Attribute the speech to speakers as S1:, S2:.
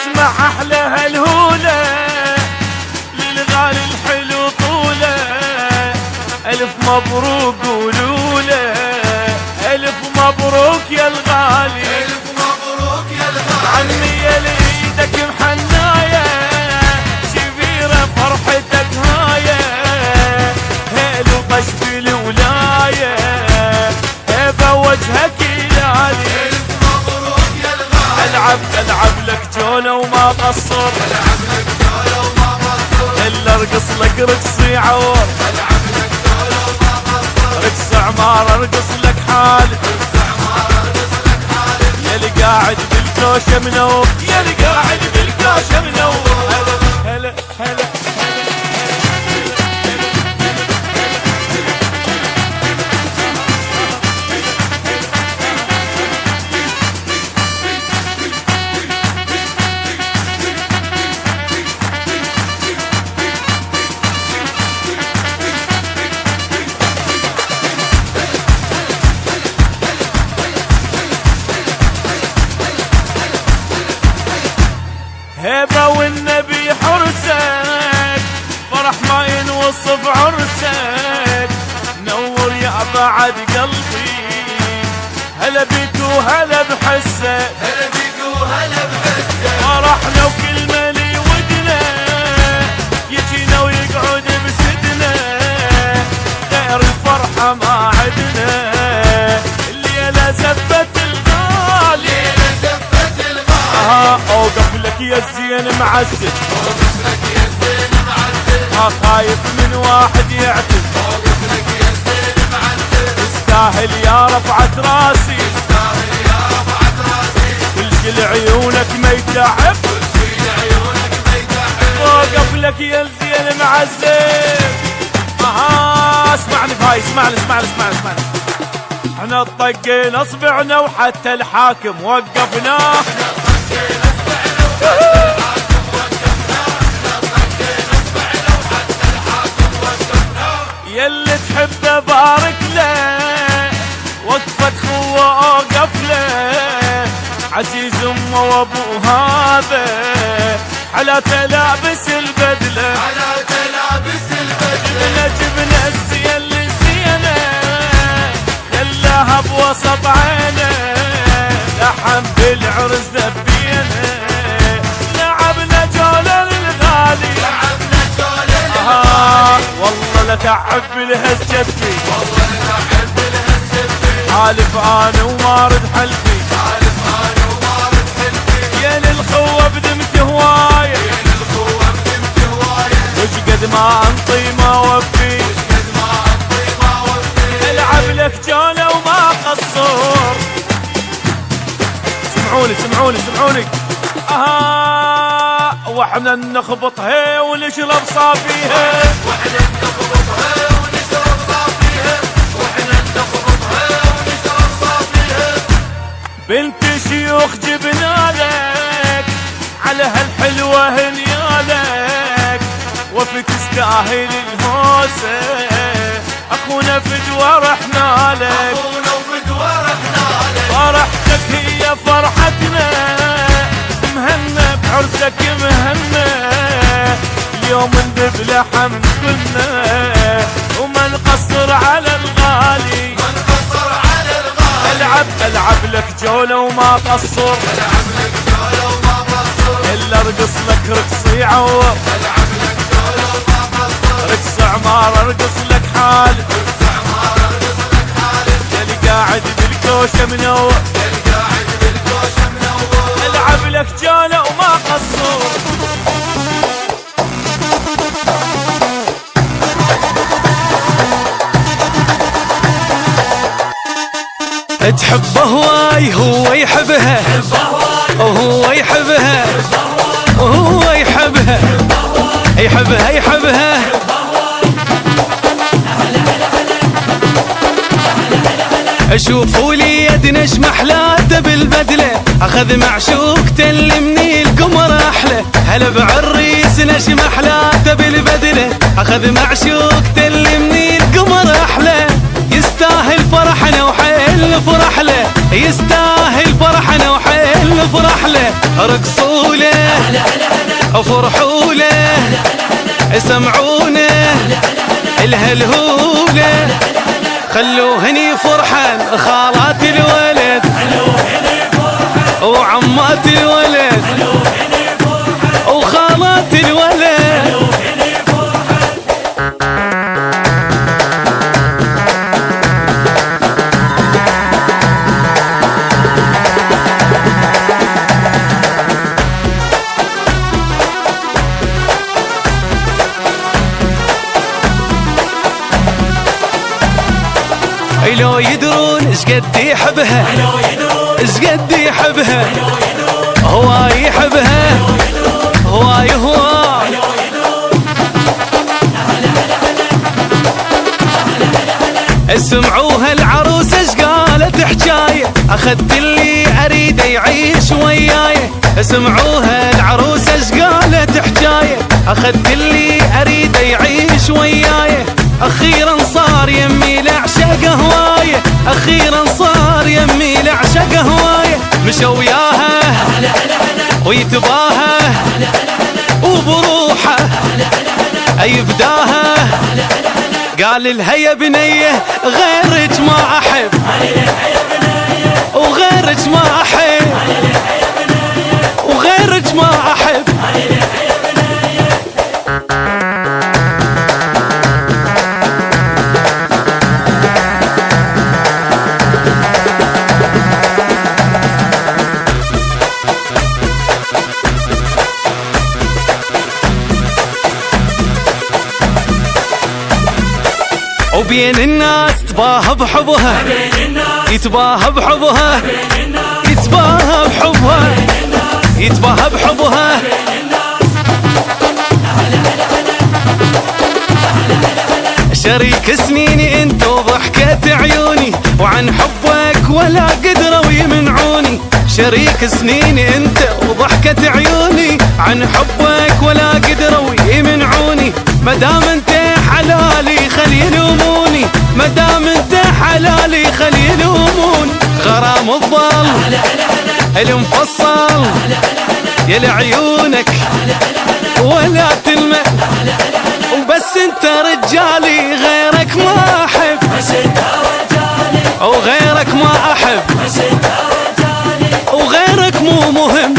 S1: اسمع احلى هالهولة للغالي الحلو طولة. الف مبروك قولوله، الف مبروك يا الغالي،
S2: الف مبروك يا الغالي.
S1: عمي يا ليدك محناية شبيرة فرحتك هاية، هيلو طش بالولاية هيبة وجهك يلالي.
S2: الف مبروك يا الغالي.
S1: العب لك جولة وما قصر،
S2: العب لك جولة وما قصر،
S1: الا ارقص لك رقصي عور.
S2: العب لك جولة وما قصر،
S1: رقص عمار ارقص لك حالي،
S2: رقص عمار ارقص لك حالي.
S1: يا اللي قاعد بالكوشة منور، يا اللي قاعد بالكوشة منور. هلا هلا هيبة والنبي حرسك، فرح ما ينوصف عرسك. نور يا بعد قلبي، هلا بيك وهلا بحسك،
S2: هلا بيك وهلا بحسك.
S1: فرحنا وكل مالي ودنا يجينا ويقعد بسدنا، غير الفرحة ما عدنا. الليلة زفت الغالي،
S2: زفت الغالي.
S1: اوقف لك يا الزين معزز،
S2: اوقف لك يا الزين معزز،
S1: خايف من واحد يعتز.
S2: اوقف لك يا الزين معزز،
S1: تستاهل يا رفعة راسي،
S2: تستاهل يا رفعة راسي.
S1: كل شي لعيونك ما يتعب،
S2: كل شي لعيونك ما يتعب.
S1: اوقف لك يا الزين معزز. اسمعني بهاي، اسمعني. احنا طقينا اصبعنا وحتى الحاكم وقفناه. يلي تحبه بارك له، وقفة خوه اوقف له. عزيز امه وابو هذا على تلابس البدله،
S2: على تلابس البدلة.
S1: جبنا الزين الزينه خلاها بوسط عينه، لحم بالعرس ذبينه. لعبنا جولة للغالي،
S2: لعبنا جولة للغالي.
S1: والله لتعب بالهزجتي،
S2: والله لتعب بالهزجتي.
S1: حالف انا ومارد حلفي،
S2: حالف انا ومارد حلفي.
S1: يا للخوة بدمت هواية،
S2: يا للخوة بدمت هواية.
S1: وش قد ما انطي ما وفي،
S2: وش قد ما انطي ما وفي.
S1: العب لك جولة وما قصر. سمعوني واحنا نخبطها ونشرب صافيها،
S2: واحنا نخبطها ونشرب صافيها، واحنا نخبطها ونشرب صافيها.
S1: بنت شيوخ جبنا لك على هالحلوة هنيالك، وفي تستاهل الهوسة اخونا فدوى رحنا لك.
S2: اخونا وفدوى رحنا لك.
S1: فرحتك هي فرحتنا، مهنا بعرسك مهنا. اليوم ندب لحم كلنا وما نقصر على الغالي،
S2: ما نقصر على الغالي.
S1: العب لك جولة وما قصر،
S2: العب لك جولة وما قصر،
S1: الا ارقص لك رقصي عور.
S2: العب لك جولة وما قصر،
S1: رقص عمار ارقص لك حالي،
S2: رقص عمار ارقص لك حالي.
S1: يا اللي قاعد بالكوشة منور،
S2: يا اللي قاعد بالكوشة منور.
S1: العب لك جولة وما قصر. تحبه هواي هو يحبها، وهو يحبها وهو يحبها، يحبها شوفوا لي يدنا شمحلاته بالبدله، اخذ معشوقته اللي من القمر احلى. هلا بعريسنا شمحلاته بالبدله، اخذ معشوقته اللي من القمر احلى. يستاهل فرحنا وحيل فرح له، يستاهل فرحنا وحيل فرح له.
S3: رقصوا له افرحوا له اسمعونه الهلهوله خلوهني فرحان خالات الولد وعمات الولد وخالات الولد لو يدرون شقد يحبها شقد يحبها هو يحبها هواي هواي اسمعوها العروسة شقالت حجاية اخذت اللي اريده يعيش وياي اسمعوها العروسة شقالت حجاية اخذت اللي اريده يعيش وياي اخيرا صار يمي لعشق هوايه اخيرا صار يمي لعشق هوايه مشى وياها ويتباها وبروحه يفداها قال لها يا بنيه غيرك ما احب وغيرك ما احب وغيرك ما احب وبين الناس تباهى بحبها يتباهى بحبها يتباهى بحبها يتباهى بحبها شريك سنيني انت وضحكة عيوني وعن حبك ولا قدروا يمنعوني شريك سنيني انت وضحكة عيوني عن حبك ولا قدروا يمنعوني مدام انت حلالي خلي يلوموني مدام انت حلالي خلي يلوموني غرام الظل المفصل يا لعيونك ولا تلمع وبس انت رجالي غيرك ما احب وغيرك ما احب وغيرك مو مهم